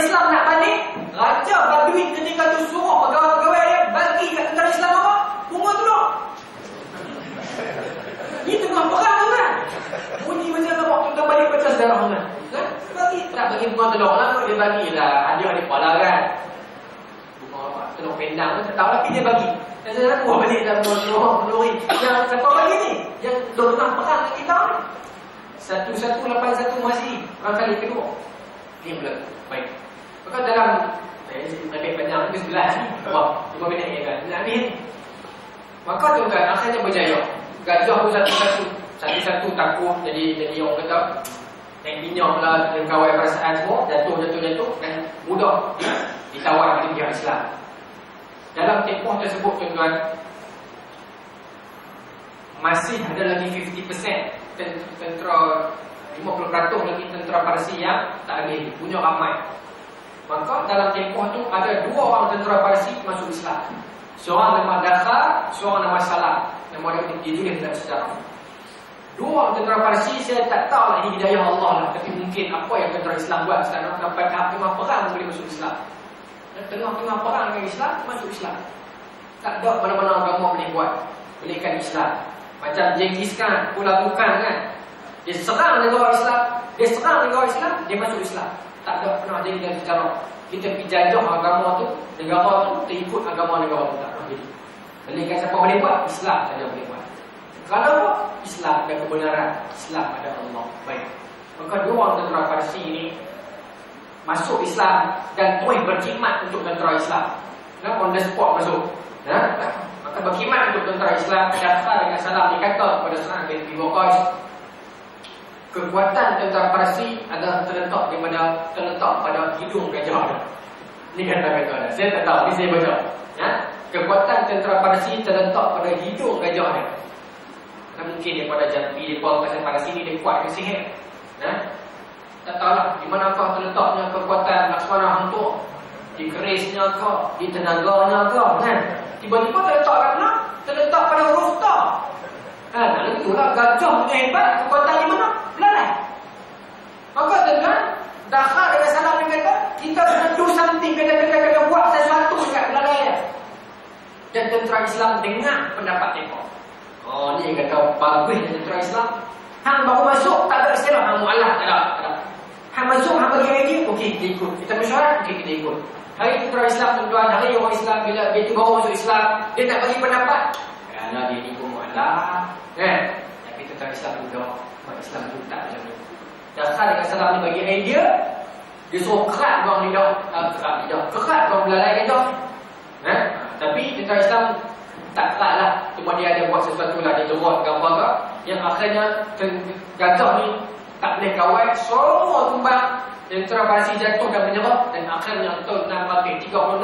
Islam nak balik, Raja Badui ketika tu suruh pegawai-pegawai dia bagi kat tentera Islam apa? Bunga telur. Ni tengah perang kan? Bunyi macam apa? Tentang balik pecah sedarah kan? Bagi, tak bagi bunga telur lah. Dia bagilah hadiah dia kepala kan? Bunga apa? Telur pendang pun tak tahu, tapi dia bagi. Dan saya buah balik dalam telur yang siapa bagi ni? Yang tengah perang dengan kita ni. 1181 masih perang kali kedua. Ini pula. Baik. Maka dalam lebih panjang ke 11 ni. Wah, 5 minit ni kan. Nak habis ni. Maka tuan-tuan akhirnya berjaya. Gajah tu satu-satu takut. Jadi orang kata naik minyak lah, kawai perasaan semua, jatuh dan mudah ditawar oleh pihak Islam. Dalam tempoh tersebut tuan-tuan, masih ada lagi 50% tentera, 50% lagi tentera Parsi yang tak ada punya ramai. Maka dalam tempoh tu ada 2 orang tentera Parsi masuk Islam. Seorang nama Dakhar, seorang nama Salam. Nama dia ditulis dalam sejarah. 2 orang tentera Parsi, saya tak tahu lah ini hidayah Allah lah. Tapi mungkin apa yang tentera Islam buat sekarang sampai tahap tengah perang boleh masuk Islam. Dan tengah-tengah perang dengan Islam, masuk Islam. Tak ada mana-mana agama boleh buat. Bolehkan Islam. Macam Genghis Khan, Pulau Bukan kan. Dia serang negara Islam, dia masuk Islam. Tak ada pernah jadi dalam sejarah. Kita pergi jajah agama tu, negara tu, kita ikut agama negara tu. Tak pernah jadi. Bolehkan siapa boleh buat? Islam saja boleh buat. Kalau Islam ada kebenaran, Islam ada Allah. Baik. Maka 2 orang tentera Parsi ini masuk Islam dan terus berkhidmat untuk tentera Islam. On the spot masuk. Maka berkhidmat untuk tentera Islam. Dakhar dengan Salam dikata kepada Sa'ad bin Abi Waqqas, kekuatan tentera Parsi adalah terletak pada hidung gajah. Ini kata-kata. Saya tak tahu, ini saya baca. Kekuatan tentera Parsi terletak pada hidung gajah dia. Mungkin daripada Jambi, dia buang pasal Parsi ni, dia kuat ke sihir. Tak tahulah di manakah terletaknya kekuatan Laksmana hantu. Di kerisnya ke, di tenaganya ke, kan? Tiba-tiba terletak pada huruf ta. Dan itulah gajah punya hebat, kekuatan di mana? Belalai. Maka dengan Dakhar dengan Salam dia kata, kita kena do something, kena buat sesuatu dekat belalai dia. Dan tentera Islam dengar pendapat mereka. Oh, ni kata bagus tentera Islam. Hang baru masuk, tak ada istilah hang mu'alaf, tak ada. Hang masuk, hang bagi idea, okey, kita ikut. Kita mesyuarat, okey, kita ikut. Hari tentera Islam, tuan-tuan, hari orang Islam, bila dia tu baru masuk Islam, dia tak bagi pendapat. Kerana dia ni pun mu'alaf. Tapi tentera Islam juga, umat Islam tu tak macam tu. Dakhar dengan Salam ni bagi idea, dia suruh kerat orang lidah, kerat orang belalai lidah. Tapi tentera Islam tak kerat lah. Cuma dia ada buat sesuatu lah, dia jerut gambar ke, yang akhirnya gajah ni tak boleh kawal, semua tumbang. Tentera Parsi jatuh dan menyerah. Dan akhirnya tahun 636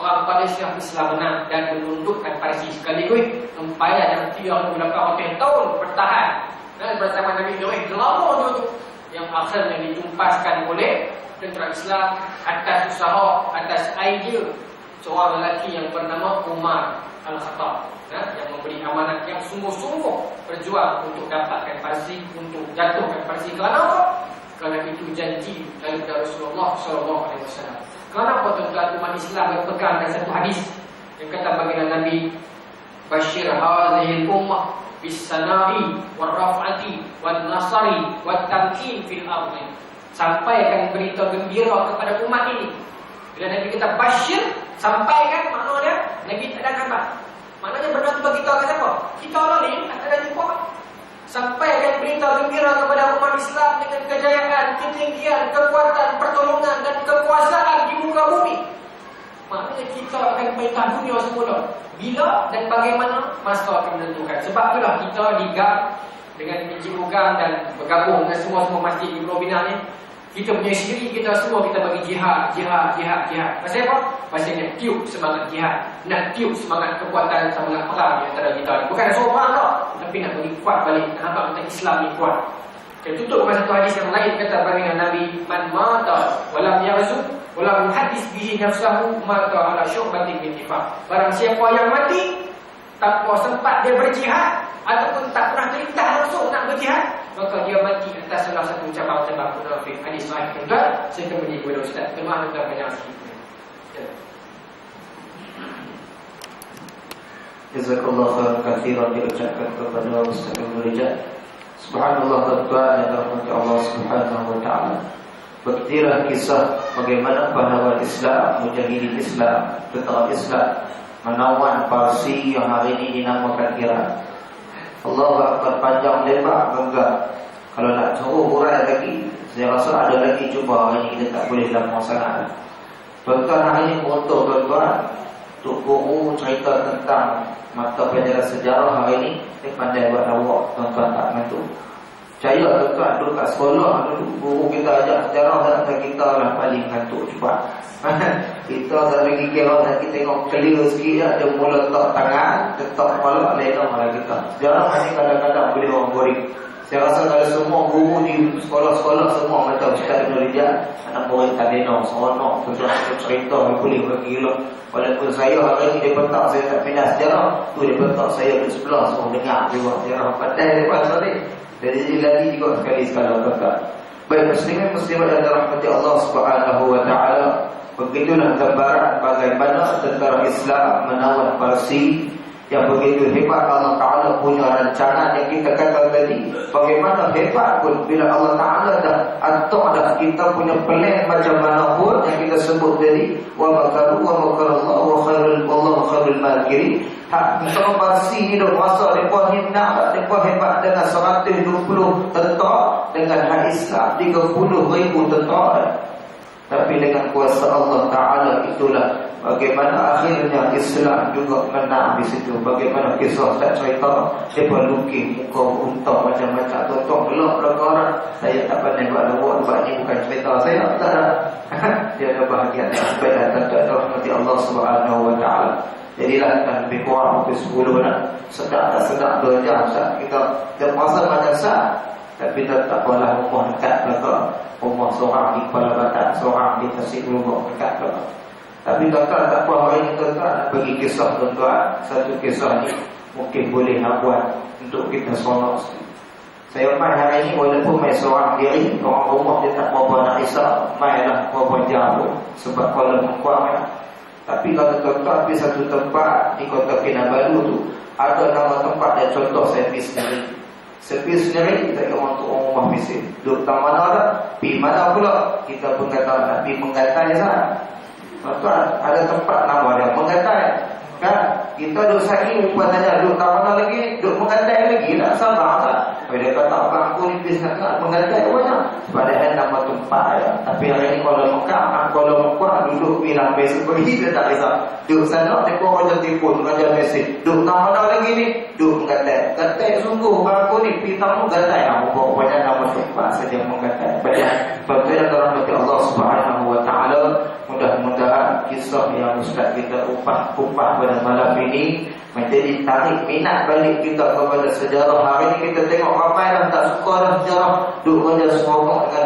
orang Malaysia Islam menang dan menundukkan Parsi sekaligus empayar yang 38 tahun bertahan dan bersama Nabi Ibrahim lama tu yang akhirnya ditumpaskan oleh tentera Islam atas usaha, atas idea seorang lelaki yang bernama Umar Al-Khattab, yang memberi amanat, yang sungguh-sungguh berjuang untuk dapatkan Parsi, untuk jatuhkan Parsi. Kerana apa? Kerana itu janji daripada Rasulullah SAW. Kenapa tuan-tuan umat Islam berpegang dengan satu hadis yang kata baginda Nabi, Bashir hadhil ummah bis-sana'i wal-raf'ati wal-nasari wal-tamkin fil ardi. Sampaikan berita gembira kepada umat ini. Bila Nabi kata Bashir, sampaikan, maknanya Nabi tak ada khabar. Maknanya benar tu bagi tahu siapa? Kita orang ni tak ada jumpa. Sampaikan berita gembira kepada umat Islam dengan kejayaan, ketinggian, kekuatan, pertolongan dan kekuasaan di muka bumi. Maknanya kita akan perintah dunia semula. Bila dan bagaimana, masa akan menentukan. Sebab itulah kita digam dengan biji ugang dan bergabung dengan semua masjid di Pulau Pinang ni. Kita punya sendiri, kita semua kita bagi jihad. Pasal apa? Pasal nak tiup semangat jihad, nak tiup semangat kekuatan, semangat perang di antara kita ni. Bukan nak suruh perang tak, tapi nak bagi kuat balik, nak nampak tentang Islam ni kuat. Dan tutup dengan satu hadis yang lain, kata baginda Nabi, man mata walam yaghzu walam yuhaddis bihi nafsahu mata ala syu'batin min nifaq. Barang siapa yang mati tanpa sempat dia berjihad ataupun tak pernah terintah langsung nak berjihad, maka dia mati atas salah satu ucapan munafik. Hadis sahih tuan, saya kembali kepada Ustaz. Terima kasih banyak sikit. Jazakallah khairan katsiran diucapkan kepada Ustaz Abdul Rijal. Subhanallah, tuan yang dirahmati Allah Subhanahu wa taala. Begitulah kisah bagaimana pahlawan Islam, mujahidin Islam, tentara Islam menawan Parsi yang hari ini dinamakan Iran. Allah akan panjang lebar enggak. Kalau nak suruh urai lagi, saya rasa ada lagi cuba hari ini kita tak boleh lama sangat. Tuan-tuan hari ini beruntung tuan-tuan, Tok Guru cerita tentang mata pelajaran sejarah hari ini, dia pandai buat lawak, tuan-tuan tak mengantuk. Percaya tuan-tuan, duduk kat sekolah dulu, guru kita ajak sejarah dan kita lah paling mengantuk cepat. Kita tak lagi kira, nanti tengok clear sikit je, dia mula letak tangan, letak kepala, lain malah kita. Sejarah ni kadang-kadang boleh orang boring. Saya rasa kalau semua guru di sekolah-sekolah semua macam Ustaz Abdul Rijal, anak boring tak dengar, seronok, tuan-tuan cerita, boleh bergila. Walaupun saya hari ini di petang saya tak pindah sejarah, tu di petang saya di sebelah semua dengar juga sejarah pandai lepas tadi. Jadi lagi juga sekali-sekala tuan-tuan. Baik muslimin muslimat yang dirahmati Allah Subhanahu wa taala, begitulah gambaran bagaimana tentara Islam menawan Parsi yang begitu hebat. Allah Ta'ala punya rancangan yang kita kata tadi, bagaimana hebat pun bila Allah Ta'ala dah atur dah kita punya plan macam mana pun yang kita sebut tadi, wa makaru wa makarallahu wa khairul wallahu khairul makirin. Tentara Parsi ni dah masa mereka hina, mereka hebat dengan 120 tentara, dengan hak Islam 30,000 tentara. Tapi dengan kuasa Allah Ta'ala itulah bagaimana akhirnya Islam juga menang di situ. Bagaimana kisah tak cerita, dia lukis muka unta macam-macam. Tonton gelap belakang. Saya tak pandai buat lawak, sebab ni bukan cerita saya. Tak ada. Dia ada bahagian yang baik dan tentu rahmati Allah Subhanahu wa taala. Jadilah lebih kurang pukul 10 dah. Sedap tak sedap 2 jam sah. Kita puasa macam sah. Tapi tak apalah, rumah dekat belakang. Rumah seorang di Kuala Batak, seorang di Tasik Rumah dekat belakang. Tapi tuan-tuan tak apa, hari ini tuan-tuan nak bagi kisah tuan-tuan. Satu kisah ni mungkin boleh nak buat untuk kita seronok sikit. Saya main hari ini walaupun main seorang diri, orang rumah dia tak berapa nak risau, mainlah berapa jam pun. Sebab kalau mengkuat main. Tapi kalau tuan-tuan pergi satu tempat di Kota Kinabalu tu, ada nama tempat dan contoh saya pergi sendiri. Sepi sendiri, kita orang tu orang rumah bising. Duduk tak mana dah, pergi mana pula. Kita pun kata nak pergi menggatai sana. Tuan-tuan, ada tempat nama dia menggatai. Kan? Kita duduk sakit, rupa tanya duduk tak mana lagi, duduk menggatai lagi lah, sabar tak? Kalau dia kata aku ni bising nak menggatai banyak. Padahal nama tempat ya. Tapi hari ni kalau Mekah duduk bilang mesej pergi, dia tak risau. Duduk sana, dia pun orang telefon, raja mesej. Duduk tak mana lagi ni, duduk menggatai. Gatai sungguh, aku ni pergi tamu gatai. Pokoknya nama tempat saja menggatai. Betul yang dirahmati Allah Subhanahu wa taala. Mudah-mudahan kisah yang Ustaz kita upah pada malam ini menjadi tarik minat balik kita kepada sejarah. Hari ini kita tengok ramai dah tak suka dah sejarah, duk kerja seronok dengan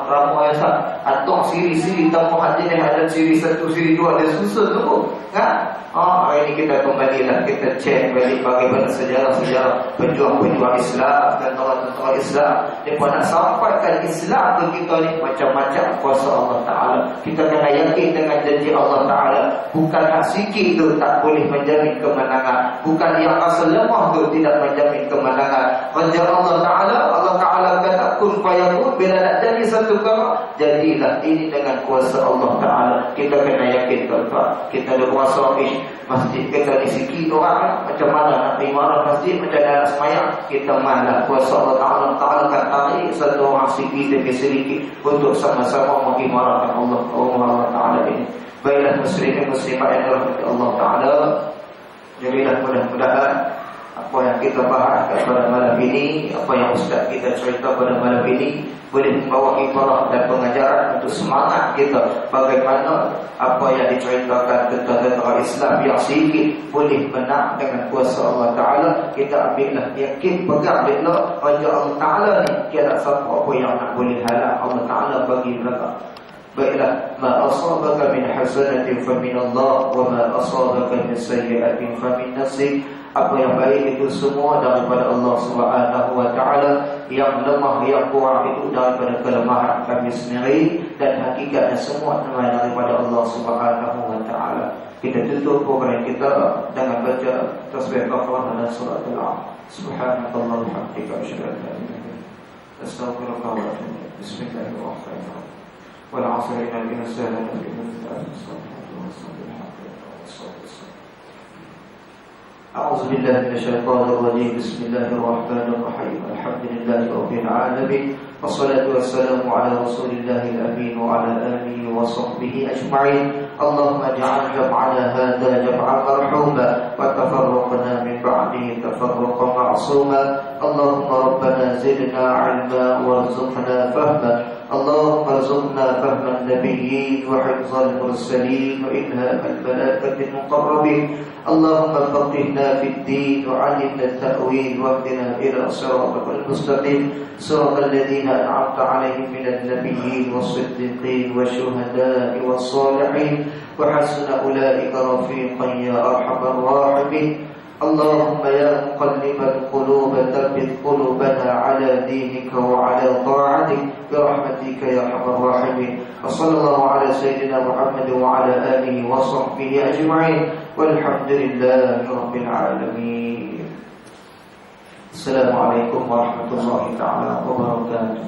drama yang sah. Atau siri-siri tamu hati ni ada siri 1, siri 2, dia susun tu kan? Hari ini kita kembalilah, kita cek balik bagaimana sejarah-sejarah pejuang-pejuang Islam dan tentara Islam. Mereka nak sampaikan Islam ke kita ni macam-macam kuasa Allah Ta'ala. Kita kena yakin dengan janji Allah Ta'ala. Bukan hak sikit tu tak boleh menjamin kemenangan. Bukan yang rasa lemah tu tidak menjamin kemenangan. Kerja Allah Ta'ala kata kun fayakun, bila nak jadi satu perkara, jadilah. Ini dengan kuasa Allah Ta'ala. Kita kena yakin tuan-tuan. Kita ada kuasa masjid kita ni sikit orang, macam mana nak imarah masjid, macam mana nak semayang, kita malah kuasa Allah Ta'ala akan tarik satu orang sikit demi sedikit untuk sama-sama mengimarahkan Allah Ta'ala ini. Baiklah muslimin muslimat yang dirahmati Allah Ta'ala, jadilah mudah-mudahan apa yang kita bahas pada malam ini, apa yang Ustaz kita cerita pada malam ini boleh membawa ibarah dan pengajaran untuk semangat kita bagaimana apa yang diceritakan tentang tentara Islam yang sedikit boleh menang dengan kuasa Allah Ta'ala. Kita ambillah, yakin, pegang belakang Raja Allah Ta'ala ni, tiada siapa apa yang nak boleh halang Allah Ta'ala bagi belakang. Baiklah, ma asabaka min hasanatin fa min Allah wa ma asabaka min sayyi'atin fa min nafsik. Apa yang baik itu semua daripada Allah Subhanahu wa taala. Yang lemah, yang kurang itu daripada kelemahan kami sendiri, dan hakikatnya semua daripada Allah Subhanahu wa taala. Kita tutup program kita dengan baca tasbih kafarah dan surah Al-A'la. Subhanallahi wa bihamdihi asyhadu an la ilaha illa anta astaghfiruka wa atubu ilaik. Bismillahirrahmanirrahim. Wal 'asri innal insana lafi khusr. أعوذ بالله من الشيطان الرجيم. بسم الله الرحمن الرحيم. الحمد لله رب العالمين، والصلاة والسلام على رسول الله الأمين وعلى آله وصحبه أجمعين. اللهم اجعل جمعنا هذا جمعا مرحوما، وتفرقنا من بعده تفرقا معصوما. اللهم ربنا زدنا علما وارزقنا فهما. اللهم ارزقنا فهم النبيين وحفظ المرسلين وإلهام الملائكة المقربين. اللهم فقهنا في الدين وعلمنا التأويل واهدنا إلى صراطك المستقيم، صراط الذين أنعمت عليهم من النبيين والصديقين والشهداء والصالحين، وحسن أولئك رفيقا يا أرحم الراحمين. اللهم يا مقلب القلوب ثبت قلوبنا على دينك وعلى طاعتك برحمتك يا أرحم الراحمين. وصلى الله على سيدنا محمد وعلى آله وصحبه أجمعين، والحمد لله رب العالمين. السلام عليكم ورحمة الله تعالى وبركاته.